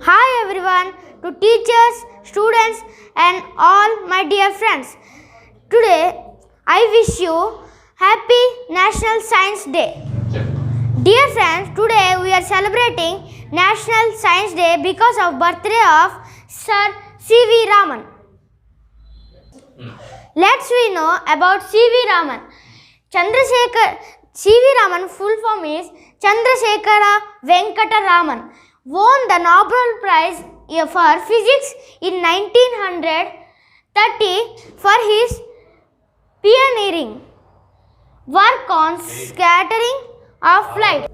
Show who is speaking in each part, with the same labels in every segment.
Speaker 1: Hi everyone, to teachers, students, and all my dear friends. Today, I wish you Happy National Science Day. Dear friends, today we are celebrating National Science Day because of birthday of Sir C.V. Raman. Let's we know about C.V. Raman. C.V. Raman full form is Chandrasekhara Venkata Raman. Won the Nobel Prize for Physics in 1930 for his pioneering work on scattering of light.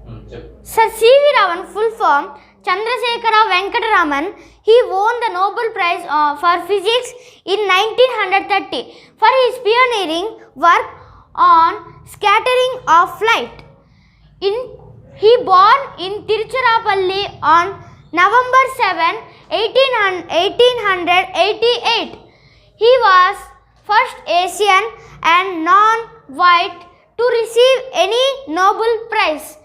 Speaker 1: Sir C.V. Raman full form Chandrasekhara Venkata Raman. He won the Nobel Prize for Physics in 1930 for his pioneering work on scattering of light. He born in Tiruchirappalli on November 7, 1888. He was first Asian and non-white to receive any Nobel Prize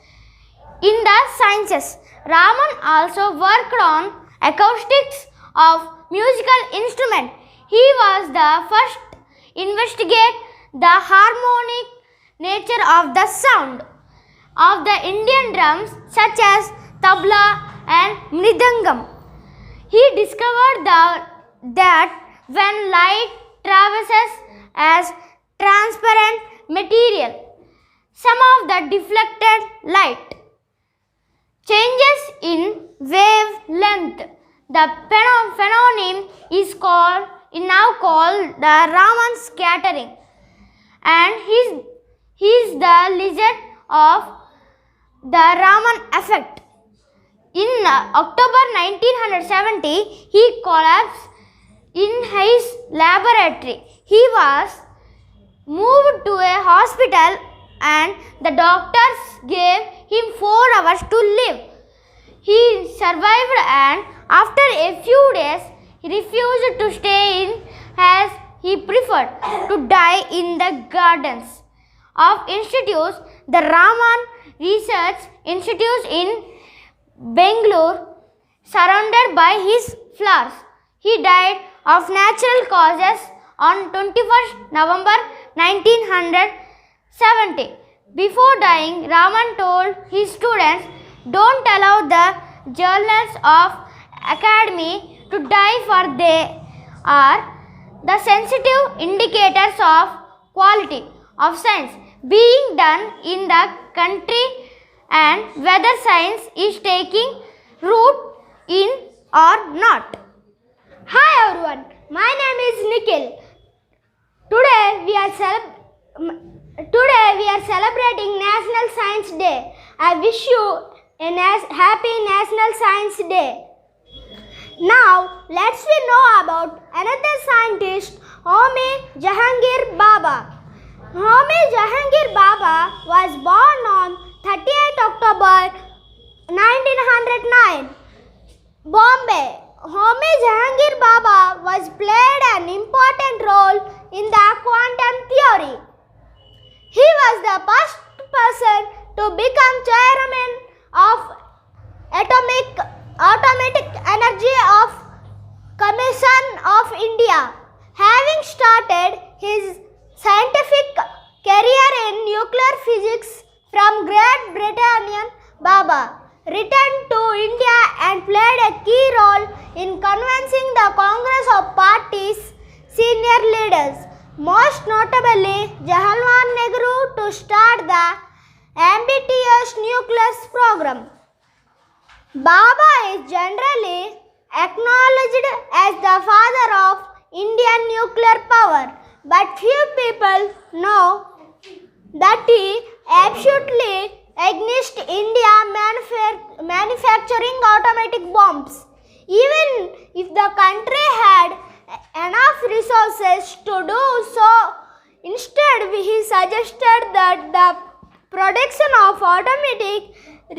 Speaker 1: in the sciences. Raman also worked on acoustics of musical instrument. He was the first to investigate the harmonic nature of the sound of the Indian drums such as tabla and mridangam. He discovered that when light traverses as transparent material, some of the deflected light changes in wavelength. The phenomenon is now called the Raman scattering, and he is the result of the Raman effect. In October 1970, he collapsed in his laboratory. He was moved to a hospital and the doctors gave him 4 hours to live. He survived, and after a few days he refused to stay in as he preferred to die in the gardens of institutes. The Raman Research Institute in Bangalore, surrounded by his flowers. He died of natural causes on 21st November 1970. Before dying, Raman told his students, "Don't allow the journals of academy to die, for they are the sensitive indicators of quality of science being done in the country and whether science is taking root in or not." Hi everyone, my name is Nikhil. Today we are celebrating National Science Day. I wish you a happy National Science Day. Now let's we know about another scientist, Homi Jahangir Baba. Homi Jahangir Baba was born on 38 October 1909, Bombay. Homi Jahangir Baba was played an important role in the quantum theory. He was the first person to become chairman of Atomic Energy of Commission of India. Having started his scientific career in nuclear physics from Great Britain, Baba returned to India and played a key role in convincing the Congress of Party's senior leaders, most notably Jawaharlal Nehru, to start the ambitious nuclear program. Baba is generally acknowledged as the father of Indian nuclear power, but few people know that he absolutely against India manufacturing atomic bombs. Even if the country had enough resources to do so, instead he suggested that the production of atomic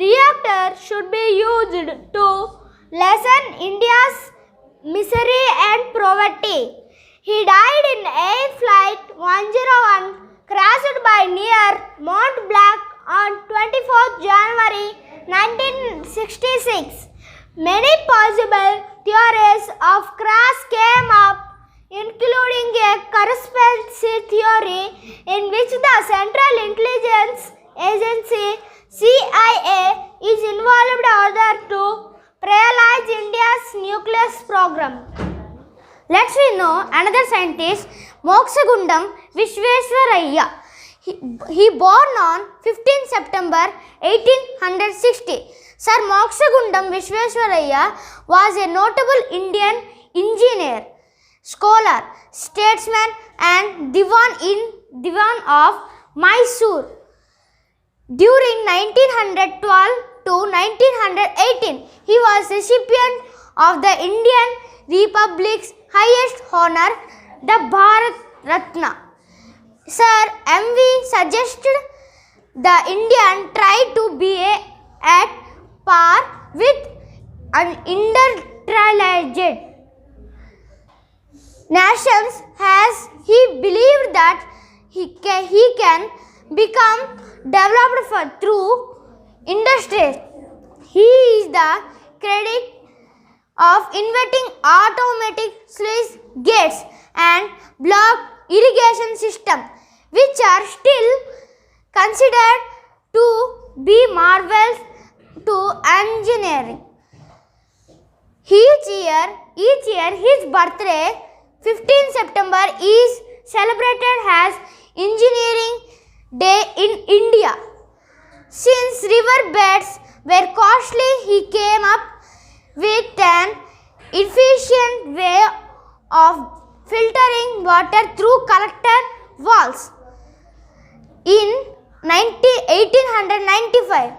Speaker 1: reactors should be used to lessen India's misery and poverty. He died in Air Flight 101, crashed by near Mont Blanc on 24th January 1966. Many possible theories of crash came up, including a conspiracy theory in which the Central Intelligence Agency CIA is involved in order to paralyze India's nuclear program. Let's we know another scientist, Mokshagundam Vishveshwaraya. He born on 15 September 1860. Sir Mokshagundam Vishveshwaraya was a notable Indian engineer, scholar, statesman and Diwan of Mysore. During 1912 to 1918, he was recipient of the Indian Republic's highest honor, the Bharat Ratna. Sir M.V. suggested the Indian try to be at par with an industrialized nations, as he believed that he can become developed through industries. He is the credit of inventing automatic sluice gates and block irrigation system, which are still considered to be marvels to engineering. Each year his birthday, 15 September, is celebrated as Engineering Day in India. Since river beds were costly, he came up with an efficient way of filtering water through collector valves. In 1895,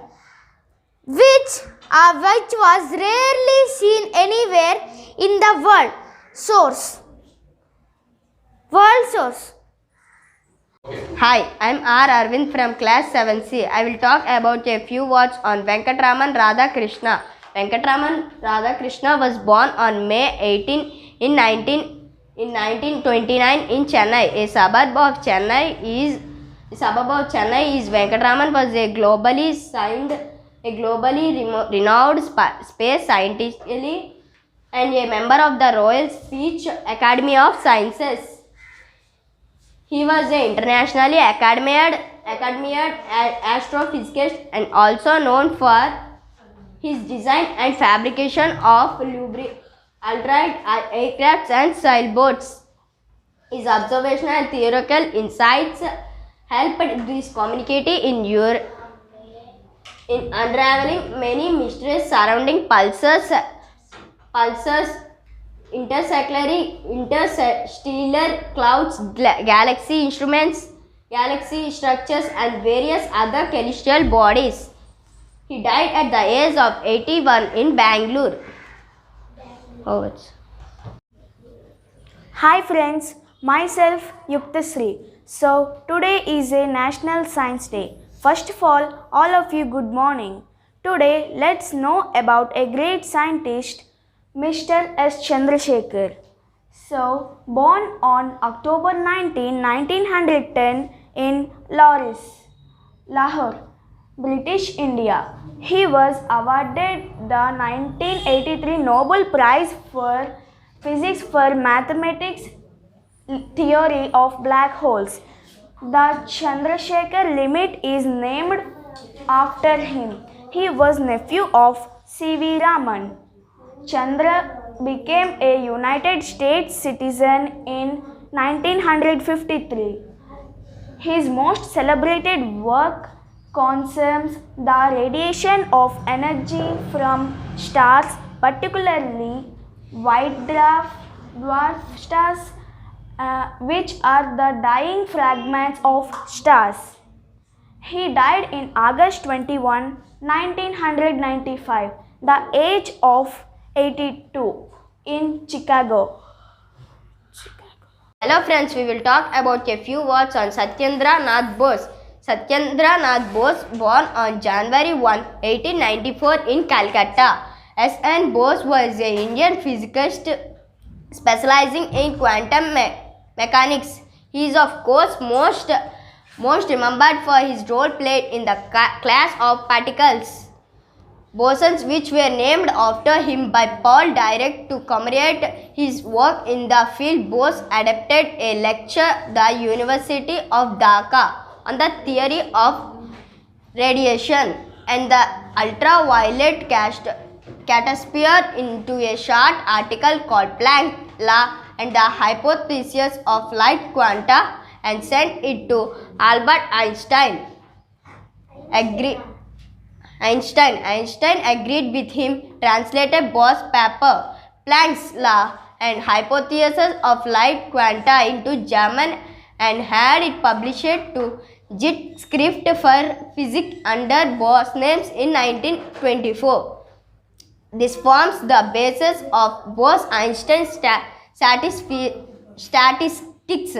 Speaker 1: which was rarely seen anywhere in the world. Source.
Speaker 2: Hi, I am R. Arvind from class 7C. I will talk about a few words on Venkatraman Radhakrishna. Venkatraman Radhakrishna was born on May 18 in 1929 in Chennai. A suburb of Chennai is Venkatraman was a globally renowned space scientist and a member of the Royal Speech Academy of Sciences. He was an internationally acclaimed astrophysicist and also known for his design and fabrication of ultralight aircrafts and sailboats. His observational and theoretical insights helped this community in unraveling many mysteries surrounding pulsars, interstellar clouds, galaxy instruments, galaxy structures, and various other celestial bodies. He died at the age of 81 in Bangalore.
Speaker 3: Hi friends, myself Yuktasri. So today is a National Science Day. First of all of you good morning. Today let's know about a great scientist, Mr. S. Chandrasekhar. So born on October 19, 1910 in Lahore, British India. He was awarded the 1983 Nobel Prize for Physics for mathematics theory of black holes. The Chandrasekhar limit is named after him. He was nephew of C.V. Raman. Chandra became a United States citizen in 1953. His most celebrated work concerns the radiation of energy from stars, particularly white dwarf stars, which are the dying fragments of stars. He died in August 21, 1995, the age of 82 in Chicago.
Speaker 2: Hello friends, we will talk about a few words on Satyendra Nath Bose. Satyendra Nath Bose, born on January 1, 1894 in Calcutta. S.N. Bose was an Indian physicist specializing in quantum mechanics. He is of course most remembered for his role played in the class of particles. bosons which were named after him by Paul Dirac to commemorate his work in the field. Bose adapted a lecture at the University of Dhaka on the theory of radiation and the ultraviolet stratosphere into a short article called Planck's law and the hypothesis of light quanta, and sent it to Albert Einstein. Einstein agreed with him, translated Bose's paper, Planck's law and hypothesis of light quanta into German and had it published to Zeitschrift für Physik under Bose's name in 1924. This forms the basis of Bose-Einstein statistics.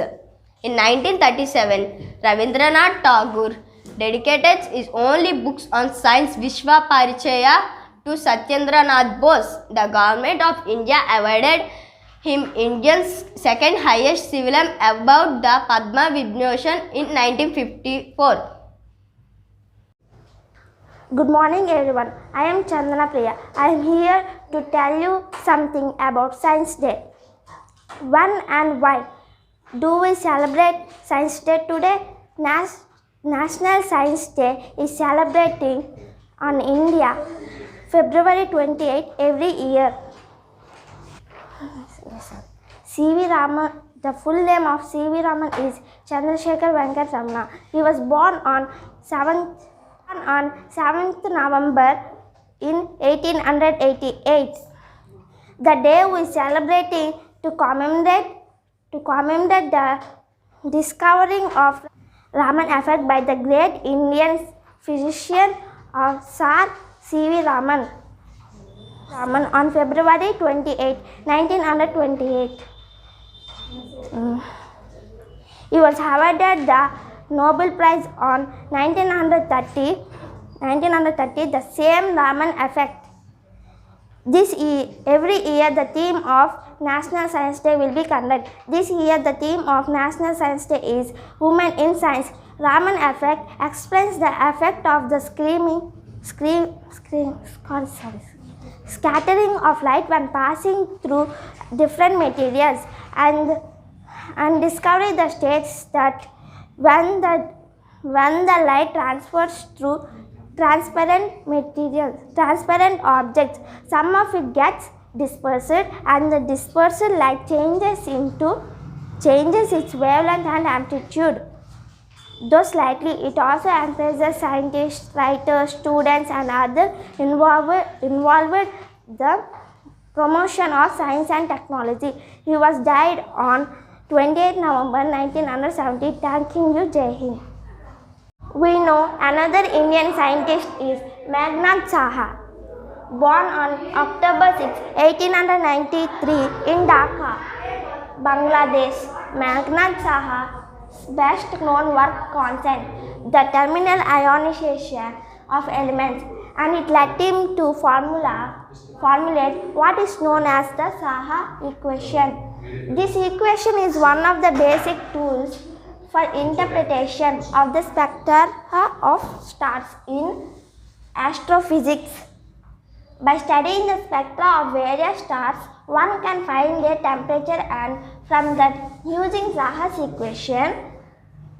Speaker 2: In 1937, Rabindranath Tagore dedicated his only books on science, Vishwa Parichaya, to Satyendra Nath Bose. The government of India awarded him India's second highest civilian award, the Padma Vibhushan, in 1954.
Speaker 4: Good morning everyone. I am Chandana Priya. I am here to tell you something about Science Day. When and why do we celebrate Science Day today? National Science Day is celebrating on India February 28 every year. C.V. Raman, the full name of C.V. Raman is Chandrasekhar Venkat Ramana. He was born on 7th November in 1888. The day we are celebrating to commemorate the discovering of Raman effect by the great Indian physician of Sir C.V. Raman on February 28, 1928. He was awarded the Nobel Prize on 1930, the same Raman effect. Every year the theme of National Science Day will be conducted. This year the theme of National Science Day is Women in Science. Raman effect explains the effect of the scattering of light when passing through different materials, and discovery the states that when the light transfers through transparent objects, some of it gets dispersed, and the dispersed light changes its wavelength and amplitude. Though slightly, it also encourages scientists, writers, students, and others involved the promotion of science and technology. He was died on 28 November 1970. Thanking you, Jai Hind. We know another Indian scientist is Meghnad Saha. Born on October 6, 1893 in Dhaka, Bangladesh, Meghnad Saha's best known work concerned the terminal ionization of elements, and it led him to formulate what is known as the Saha equation. This equation is one of the basic tools for interpretation of the spectra of stars in astrophysics. By studying the spectra of various stars, one can find their temperature, and from that, using Saha's equation,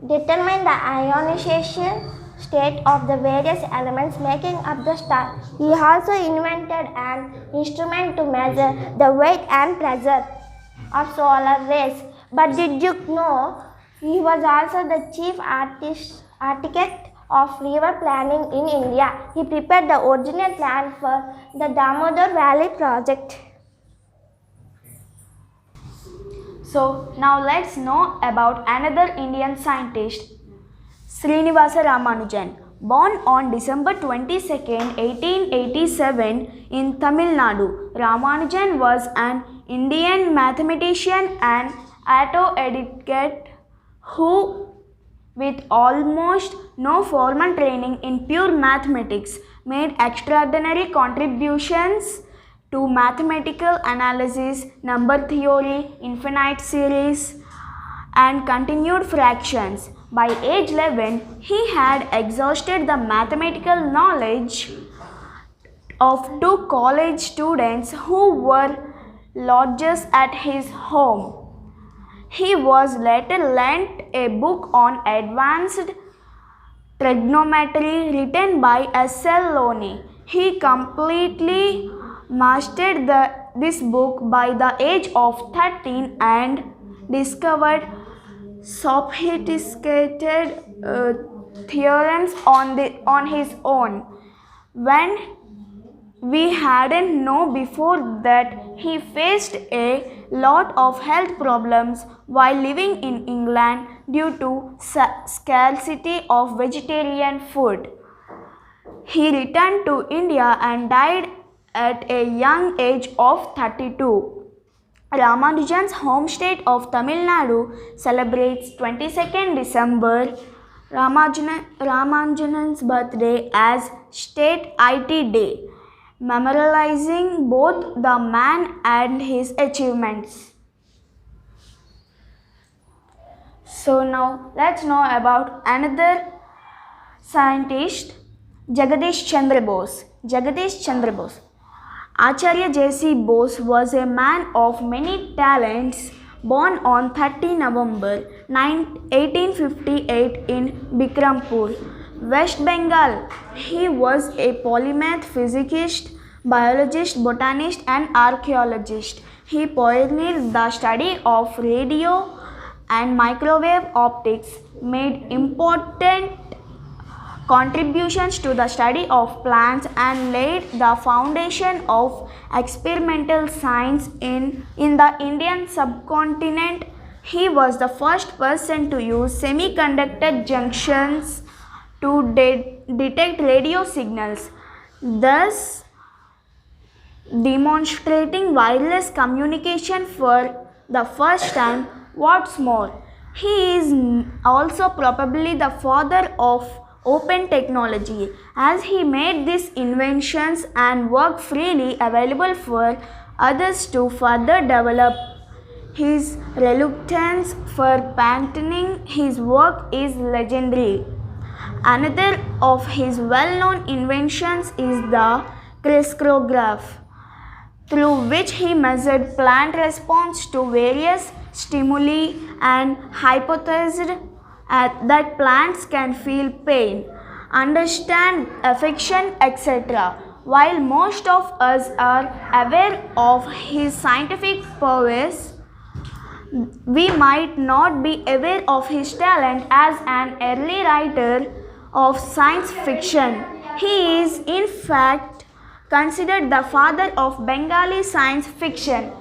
Speaker 4: determine the ionization state of the various elements making up the star. He also invented an instrument to measure the weight and pressure of solar rays. But did you know he was also the chief architect of river planning in India? He prepared the original plan for the Damodar Valley project.
Speaker 3: So now let's know about another Indian scientist, Srinivasa Ramanujan. Born on December 22, 1887 in Tamil Nadu, Ramanujan was an Indian mathematician and autodidact who, with almost no formal training in pure mathematics, made extraordinary contributions to mathematical analysis, number theory, infinite series, and continued fractions. By age 11, he had exhausted the mathematical knowledge of two college students who were lodgers at his home. He was later lent a book on advanced trigonometry written by S.L. Loney. He completely mastered this book by the age of 13 and discovered sophisticated theorems on his own. When we hadn't known before that he faced a lot of health problems while living in England due to scarcity of vegetarian food. He returned to India and died at a young age of 32. Ramanujan's home state of Tamil Nadu celebrates 22nd December, Ramanujan's birthday, as State IT Day, memorializing both the man and his achievements. So now let's know about another scientist, Jagadish Chandra Bose. Jagadish Chandra Bose. Acharya J.C. Bose was a man of many talents, born on 30 November 1858 in Bikrampur, West Bengal. He was a polymath physicist, biologist, botanist, and archaeologist. He pioneered the study of radio and microwave optics, made important contributions to the study of plants, and laid the foundation of experimental science in the Indian subcontinent. He was the first person to use semiconductor junctions to detect radio signals, thus demonstrating wireless communication for the first time. What's more, he is also probably the father of open technology, as he made these inventions and work freely available for others to further develop. His reluctance for patenting his work is legendary. Another of his well-known inventions is the crystallograph, through which he measured plant response to various stimuli and hypothesized that plants can feel pain, understand affection, etc. While most of us are aware of his scientific prowess, we might not be aware of his talent as an early writer of science fiction. He is, in fact, considered the father of Bengali science fiction.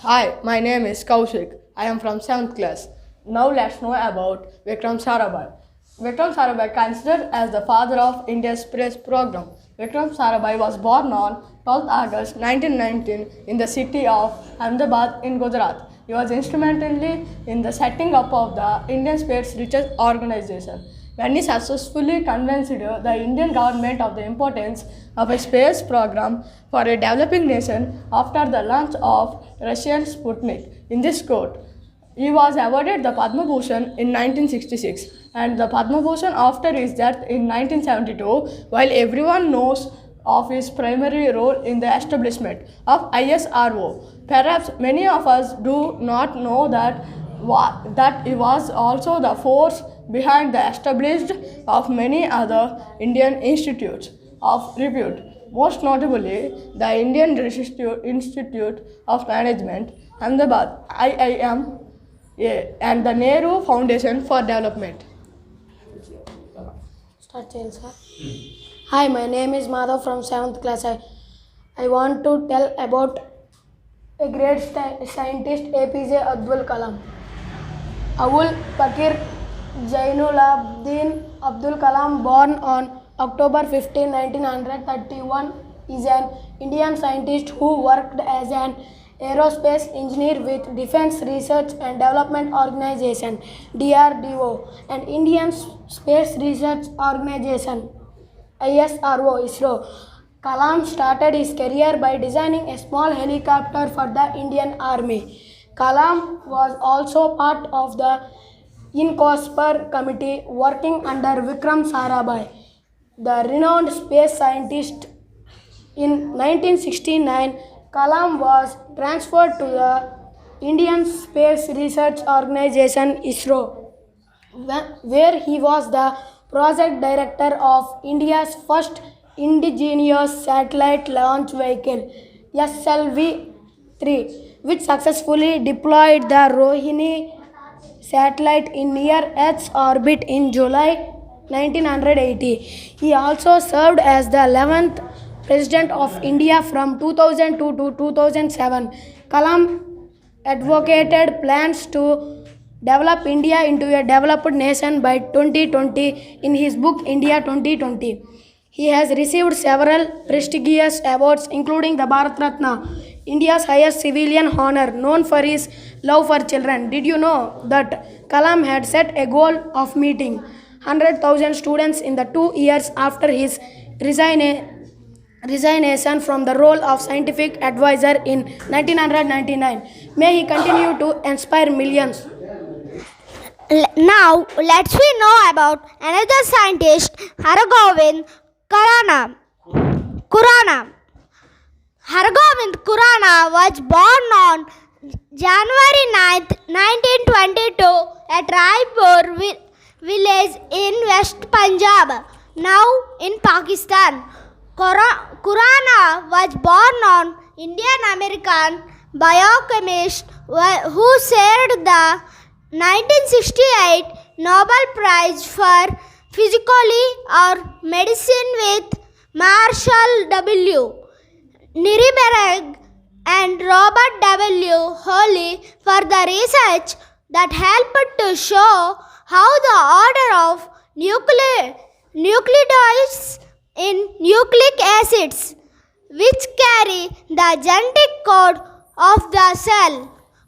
Speaker 5: Hi, my name is Kaushik. I am from 7th class. Now let's know about Vikram Sarabhai. Vikram Sarabhai considered as the father of India's space program. Vikram Sarabhai was born on 12th August 1919 in the city of Ahmedabad in Gujarat. He was instrumental in the setting up of the Indian Space Research Organization, when he successfully convinced the Indian government of the importance of a space program for a developing nation after the launch of Russian Sputnik. In this quote, he was awarded the Padma Bhushan in 1966 and the Padma Bhushan after his death in 1972, while everyone knows of his primary role in the establishment of ISRO. Perhaps many of us do not know that he was also the force behind the establishment of many other Indian institutes of repute, most notably the Indian Institute of Management, Ahmedabad, IIM, and the Nehru Foundation for Development.
Speaker 6: Hi, my name is Madhav from 7th class. I want to tell about a great scientist, APJ Abdul Kalam. Abul Pakir Jainulabdin Abdul Kalam, born on October 15, 1931, is an Indian scientist who worked as an aerospace engineer with Defense Research and Development Organization (DRDO) and Indian Space Research Organization (ISRO). Kalam started his career by designing a small helicopter for the Indian Army. Kalam was also part of the INCOSPER committee working under Vikram Sarabhai. the renowned space scientist. In 1969, Kalam was transferred to the Indian Space Research Organization (ISRO), where he was the project director of India's first indigenous satellite launch vehicle, SLV-3, which successfully deployed the Rohini satellite in near Earth's orbit in July 1980. He also served as the 11th President of India from 2002 to 2007. Kalam advocated plans to develop India into a developed nation by 2020 in his book India 2020. He has received several prestigious awards including the Bharat Ratna, India's highest civilian honor, known for his love for children. Did you know that Kalam had set a goal of meeting 100,000 students in the 2 years after his resignation from the role of scientific advisor in 1999? May he continue to inspire millions.
Speaker 1: Now, let's we know about another scientist, Hargobind Khurana. Hargobind Khurana was born on January 9th, 1922 at Raipur village in West Punjab, now in Pakistan. Khurana was born on Indian-American biochemist who shared the 1968 Nobel Prize for Physiology or Medicine with Marshall W. Nirenberg and Robert W. Hawley for the research that helped to show how the order of nucleotides in nucleic acids, which carry the genetic code of the cell,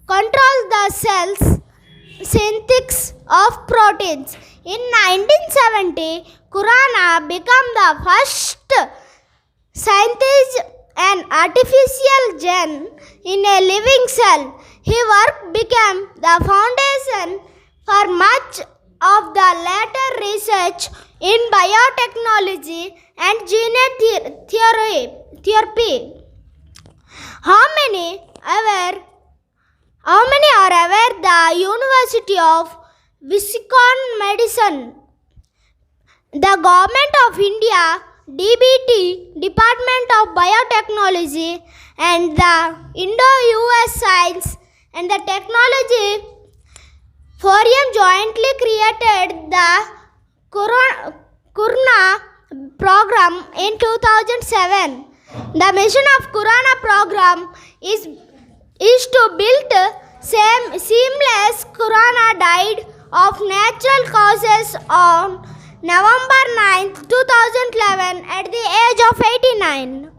Speaker 1: controls the cell's synthesis of proteins. In 1970, Khurana became the first scientist an artificial gene in a living cell. His work became the foundation for much of the later research in biotechnology and gene therapy. How many are aware the University of Wisconsin, the Government of India, DBT, Department of Biotechnology, and the Indo-US Science and the Technology Forum jointly created the Khurana program in 2007. The mission of Khurana program is to build seamless. Khurana died of natural causes on November 9th, 2011 at the age of 89.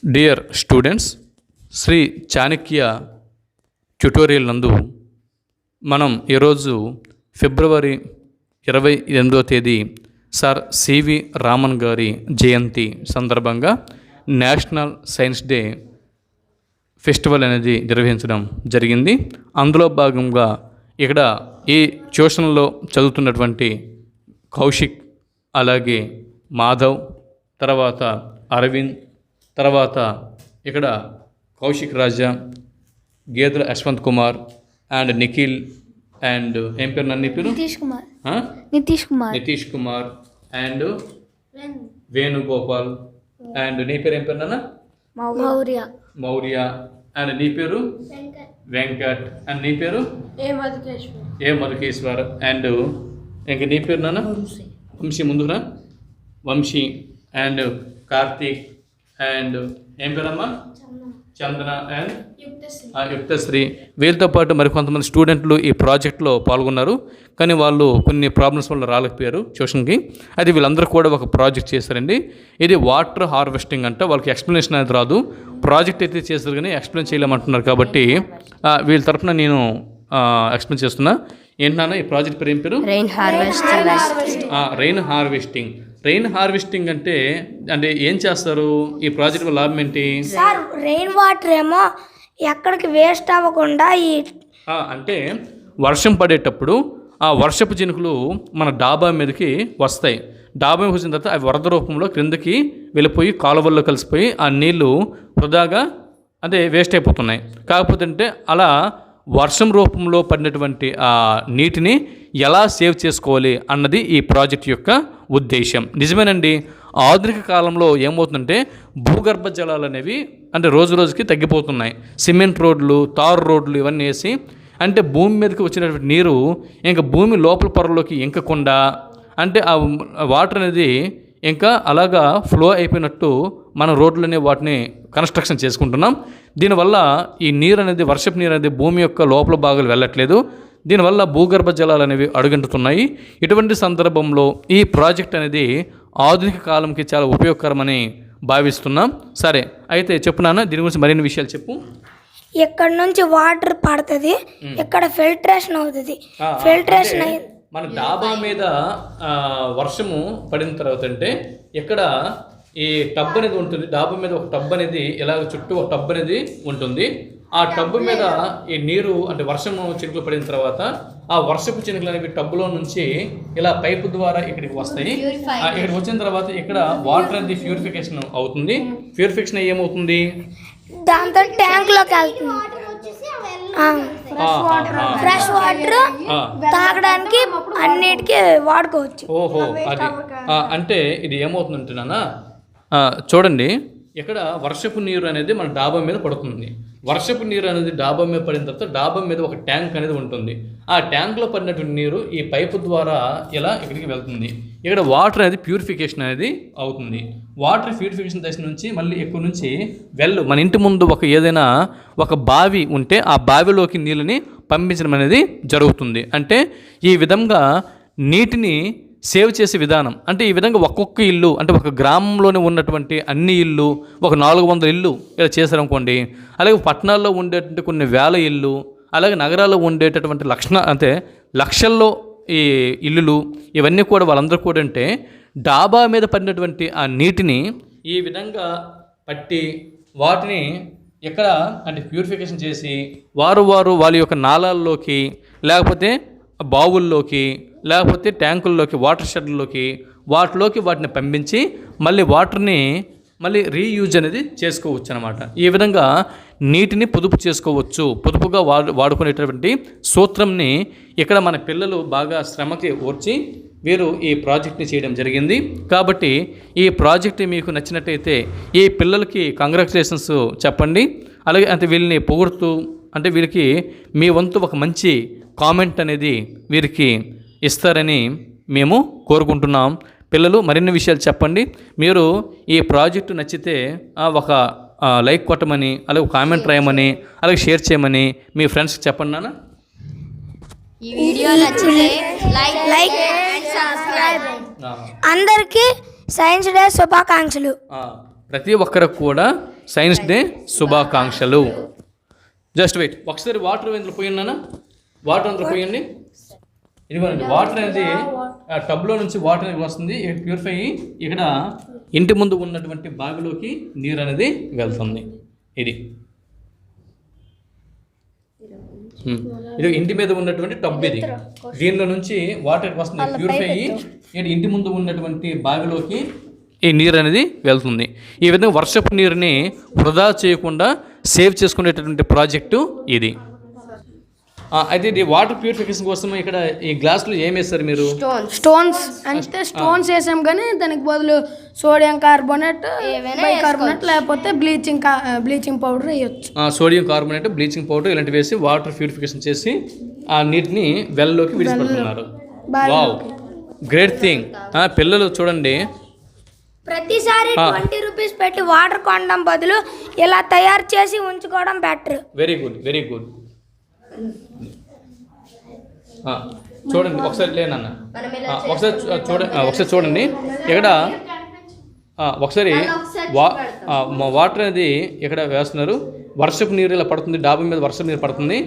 Speaker 7: Dear students, Shri Chanakya tutorial నందు మనం ఈరోజు ఫిబ్రవరి 28వ తేదీ sir C V Raman గారి జయంతి సందర్భంగా national science day festival అనేది నిర్వహించడం జరిగింది. అందులో భాగంగా ఇక్కడ ఈ ట్యూషన్లో చదువుతున్నటువంటి కౌశిక్, అలాగే మాధవ్, తర్వాత అరవింద్, తర్వాత ఇక్కడ కౌశిక్ రాజా, గేదెల యశ్వంత్ కుమార్ అండ్ నిఖిల్ అండ్ ఏం పేరు నన్ను పేరు నితీష్ కుమార్ అండ్ వేణుగోపాల్ అండ్ నీ పేరు ఏం పేరు నాన్న మౌర్య అండ్ నీ పేరు వెంకట్ అండ్ నీ పేరు ఏ మధుకేశ్వర్ అండ్ ఇంక నీ పేరు నాన్న వంశీ ముందురా వంశీ అండ్ కార్తీక్ అండ్ ఏం పేరమ్మా చందన అండ్ యుక్తశ్రీ. వీళ్ళతో పాటు మరికొంతమంది స్టూడెంట్లు ఈ ప్రాజెక్ట్లో పాల్గొన్నారు, కానీ వాళ్ళు కొన్ని ప్రాబ్లమ్స్ వల్ల రాలేకపోయారు ట్యూషన్కి. అది వీళ్ళందరూ కూడా ఒక ప్రాజెక్ట్ చేశారండి. ఇది వాటర్ హార్వెస్టింగ్ అంట. వాళ్ళకి ఎక్స్ప్లెనేషన్ అనేది రాదు, ప్రాజెక్ట్ అయితే చేస్తారు కానీ ఎక్స్ప్లెయిన్ చేయలేమంటున్నారు. కాబట్టి వీళ్ళ తరఫున నేను ఎక్స్ప్లెయిన్ చేస్తున్నా. ఏంటన్నా ఈ ప్రాజెక్ట్ పేరు ఏం పేరు? Rain harvesting. రెయిన్ హార్వెస్టింగ్ అంటే ఏం చేస్తారు? ఈ ప్రాజెక్ట్ లాభం ఏంటి
Speaker 8: సార్? రెయిన్ వాటర్ ఏమో ఎక్కడికి వేస్ట్ అవ్వకుండా ఈ
Speaker 7: అంటే వర్షం పడేటప్పుడు ఆ వర్షపు చినుకులు మన డాబా మీదకి వస్తాయి. డాబా మీద వచ్చిన తర్వాత అవి వరద రూపంలో క్రిందకి వెళ్ళిపోయి కాలువల్లో కలిసిపోయి ఆ నీళ్లు వృధాగా వేస్ట్ అయిపోతున్నాయి. కాకపోతే అంటే అలా వర్షం రూపంలో పడినటువంటి ఆ నీటిని ఎలా సేవ్ చేసుకోవాలి అన్నది ఈ ప్రాజెక్ట్ యొక్క ఉద్దేశం. నిజమేనండి, ఆధునిక కాలంలో ఏమవుతుందంటే భూగర్భ జలాలు అనేవి రోజు రోజుకి తగ్గిపోతున్నాయి. సిమెంట్ రోడ్లు, తారు రోడ్లు ఇవన్నీ వేసి భూమి మీదకి వచ్చినటువంటి నీరు ఇంకా భూమి లోపల పొరలోకి ఇంకకుండా ఆ వాటర్ అనేది ఇంకా అలాగా ఫ్లో అయిపోయినట్టు మన రోడ్లనే వాటిని కన్స్ట్రక్షన్ చేసుకుంటున్నాం. దీనివల్ల ఈ నీరు అనేది, వర్షపు నీరు అనేది భూమి యొక్క లోపల భాగాలు వెళ్ళట్లేదు. దీనివల్ల భూగర్భ జలాలు అనేవి అడుగంటుతున్నాయి. ఇటువంటి సందర్భంలో ఈ ప్రాజెక్ట్ అనేది ఆధునిక కాలంకి చాలా ఉపయోగకరమని భావిస్తున్నాం. సరే, అయితే చెప్పు నాన్న, దీని గురించి మరిన్ని విషయాలు చెప్పు.
Speaker 8: ఇక్కడ నుంచి వాటర్ పడుతుంది, ఇక్కడ ఫిల్టరేషన్ అవుతుంది. ఫిల్టరేషన్
Speaker 7: మన డాబా మీద వర్షము పడిన తర్వాత ఇక్కడ ఈ టబ్ అనేది ఉంటుంది. డాబా మీద ఒక టబ్ అనేది ఇలాగ చుట్టూ ఒక టబ్ అనేది ఉంటుంది. ఆ టబ్ మీద ఈ నీరు వర్షము చినుకులు పడిన తర్వాత ఆ వర్షపు చినుకులు అనేవి టబ్లో నుంచి ఇలా పైపు ద్వారా ఇక్కడికి వస్తాయి. ఇక్కడికి వచ్చిన తర్వాత ఇక్కడ వాటర్ అనేది ప్యూరిఫికేషన్ అవుతుంది. ప్యూరిఫికేషన్ ఏమవుతుంది,
Speaker 8: దాంతో ట్యాంక్ లోకి వెళ్తుంది. ఫ్రెష్ వాటర్ తాగడానికి అన్నిటికీ వాడుకోవచ్చు.
Speaker 7: ఓహో, అది ఇది ఏమవుతుందంటే నాన్న, చూడండి, ఇక్కడ వర్షపు నీరు అనేది మన డాబా మీద పడుతుంది. వర్షపు నీరు అనేది డాబా మీద పడిన తర్వాత డాబా మీద ఒక ట్యాంక్ అనేది ఉంటుంది. ఆ ట్యాంక్లో పడినటువంటి నీరు ఈ పైపు ద్వారా ఇలా ఇక్కడికి వెళ్తుంది. ఇక్కడ వాటర్ అనేది ప్యూరిఫికేషన్ అనేది అవుతుంది. వాటర్ ప్యూరిఫికేషన్ దశ నుంచి మళ్ళీ ఎక్కువ నుంచి మన ఇంటి ముందు ఏదైనా ఒక బావి ఉంటే ఆ బావిలోకి నీళ్ళని పంపించడం అనేది జరుగుతుంది. ఈ విధంగా నీటిని సేవ్ చేసే విధానం ఈ విధంగా ఒక్కొక్క ఇల్లు ఒక గ్రామంలోనే ఉన్నటువంటి అన్ని ఇల్లు ఒక 400 ఇల్లు ఇలా చేశారనుకోండి. అలాగే పట్టణాల్లో ఉండేటువంటి కొన్ని వేల ఇల్లు, అలాగే నగరాల్లో ఉండేటటువంటి లక్షల్లో ఈ ఇల్లులు ఇవన్నీ కూడా వాళ్ళందరూ కూడా డాబా మీద పడినటువంటి ఆ నీటిని ఈ విధంగా పట్టి వాటిని ఇక్కడ ప్యూరిఫికేషన్ చేసి వారు వాళ్ళ యొక్క నాళాల్లోకి, లేకపోతే బావుల్లోకి, లేకపోతే ట్యాంకుల్లోకి, వాటర్ షెడ్లోకి వాటిని పంపించి మళ్ళీ వాటర్ని రీయూజ్ అనేది చేసుకోవచ్చు అనమాట. ఈ విధంగా నీటిని పొదుపు చేసుకోవచ్చు. పొదుపుగా వాడుకునేటటువంటి సూత్రంని ఇక్కడ మన పిల్లలు బాగా శ్రమకి ఓర్చి వీరు ఈ ప్రాజెక్ట్ని చేయడం జరిగింది. కాబట్టి ఈ ప్రాజెక్ట్ మీకు నచ్చినట్టయితే ఈ పిల్లలకి కంగ్రాచులేషన్స్ చెప్పండి. అలాగే వీళ్ళని పొగుడుతూ వీరికి మీ వంతు ఒక మంచి కామెంట్ అనేది వీరికి ఇస్తారని మేము కోరుకుంటున్నాం. పిల్లలు మరిన్ని విషయాలు చెప్పండి. మీరు ఈ ప్రాజెక్టు నచ్చితే ఒక లైక్ కొట్టమని, అలాగే కామెంట్ రాయమని, అలాగే షేర్ చేయమని మీ ఫ్రెండ్స్కి చెప్పండి నాన్న.
Speaker 2: ఈ వీడియో నచ్చితే లైక్ అండ్ సబ్స్క్రైబ్.
Speaker 8: అందరికీ సైన్స్ డే శుభాకాంక్షలు.
Speaker 7: ప్రతి ఒక్కరికి కూడా సైన్స్ డే శుభాకాంక్షలు. జస్ట్ వెయిట్, ఒకసారి వాటర్ ఇందులో పోయండి, వాటర్ అందులో పోయండి. ఇదిగోనండి, వాటర్ అనేది టబ్లో నుంచి వాటర్ అనేది వస్తుంది. ప్యూరిఫై అయ్యి ఇక్కడ ఇంటి ముందు ఉన్నటువంటి బావిలోకి నీరు అనేది వెళ్తుంది. ఇది ఇంటి మీద ఉన్నటువంటి టబ్. ఇది దీనిలో నుంచి వాటర్ వస్తుంది, ప్యూరిఫై అయ్యి ఇంటి ముందు ఉన్నటువంటి బావిలోకి ఈ నీరు అనేది వెళ్తుంది. ఈ విధంగా వర్షపు నీరుని వృధా చేయకుండా సేవ్ చేసుకునేటటువంటి ప్రాజెక్టు ఇది. అయితే ఇది వాటర్ ప్యూరిఫికేషన్ కోసం ఇక్కడ ఈ గ్లాసులు ఏం వేస్తారు మీరు?
Speaker 6: స్టోన్స్ వేసాం, కానీ దానికి బదులు సోడియం కార్బోనేట్, బైకార్బోనేట్, లేకపోతే బ్లీచింగ్ పౌడర్ వేయచ్చు.
Speaker 7: సోడియం కార్బోనేట్, బ్లీచింగ్ పౌడర్ ఇలాంటివి వేసి వాటర్ ప్యూరిఫికేషన్ చేసి ఆ నీటిని వెల్లోకి విడిచిపెడుతున్నారు. Wow, great thing. పిల్లలు చూడండి,
Speaker 8: ప్రతిసారి 20 రూపీస్ పెట్టి వాటర్ కొనడం బదులు ఇలా తయారు చేసి ఉంచుకోవడం better.
Speaker 7: Very good, very good. చూడండి ఒకసారి, లేనన్న ఒకసారి చూడండి ఇక్కడ ఒకసారి వాటర్ అనేది ఇక్కడ వేస్తున్నారు. వర్షపు నీరు ఇలా పడుతుంది, డాబా మీద వర్షపు నీరు పడుతుంది.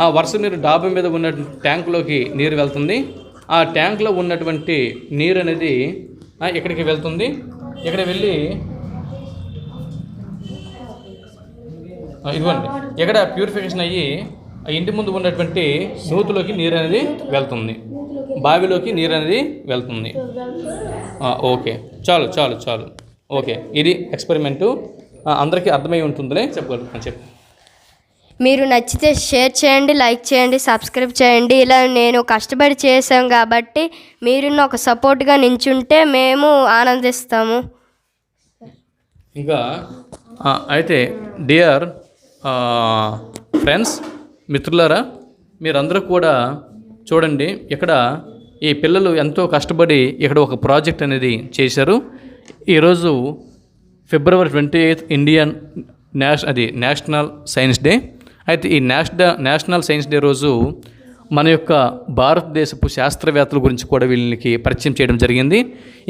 Speaker 7: ఆ వర్షపు నీరు డాబా మీద ఉన్న ట్యాంకులోకి నీరు వెళ్తుంది. ఆ ట్యాంక్లో ఉన్నటువంటి నీరు అనేది ఇక్కడికి వెళ్తుంది. ఇక్కడ వెళ్ళి ఇదిగోండి ఇక్కడ ప్యూరిఫికేషన్ అయ్యి ఆ ఇంటి ముందు ఉన్నటువంటి నూతిలోకి నీరు అనేది వెళ్తుంది, బావిలోకి నీరు అనేది వెళ్తుంది. ఓకే, చాలు చాలు చాలు. ఓకే, ఇది ఎక్స్పెరిమెంటు. అందరికీ అర్థమై ఉంటుందిలే, చెప్పగలుగుతాను. చెప్పు.
Speaker 2: మీరు నచ్చితే షేర్ చేయండి, లైక్ చేయండి, సబ్స్క్రైబ్ చేయండి. ఇలా నేను కష్టపడి చేసాం కాబట్టి మీరు ఒక సపోర్ట్గా నించుంటే మేము ఆనందిస్తాము.
Speaker 7: ఇంకా అయితే డియర్ ఫ్రెండ్స్, మిత్రులారా, మీరందరూ కూడా చూడండి, ఇక్కడ ఈ పిల్లలు ఎంతో కష్టపడి ఇక్కడ ఒక ప్రాజెక్ట్ అనేది చేశారు. ఈరోజు February 28 Indian national science day. అయితే ఈ నేషనల్ సైన్స్ డే రోజు మన యొక్క భారతదేశపు శాస్త్రవేత్తల గురించి కూడా వీళ్ళకి పరిచయం చేయడం జరిగింది.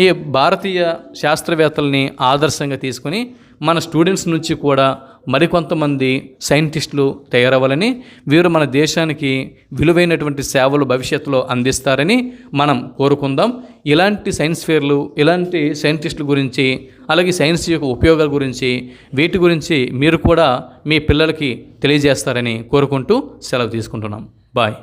Speaker 7: ఈ భారతీయ శాస్త్రవేత్తల్ని ఆదర్శంగా తీసుకుని మన స్టూడెంట్స్ నుంచి కూడా మరికొంతమంది సైంటిస్టులు తయారవ్వాలని, వీరు మన దేశానికి విలువైనటువంటి సేవలు భవిష్యత్తులో అందిస్తారని మనం కోరుకుందాం. ఇలాంటి సైన్స్ ఫేర్లు, ఇలాంటి సైంటిస్టుల గురించి, అలాగే సైన్స్ యొక్క ఉపయోగాల గురించి, వీటి గురించి మీరు కూడా మీ పిల్లలకి తెలియజేస్తారని కోరుకుంటూ సెలవు తీసుకుంటున్నాం. బాయ్.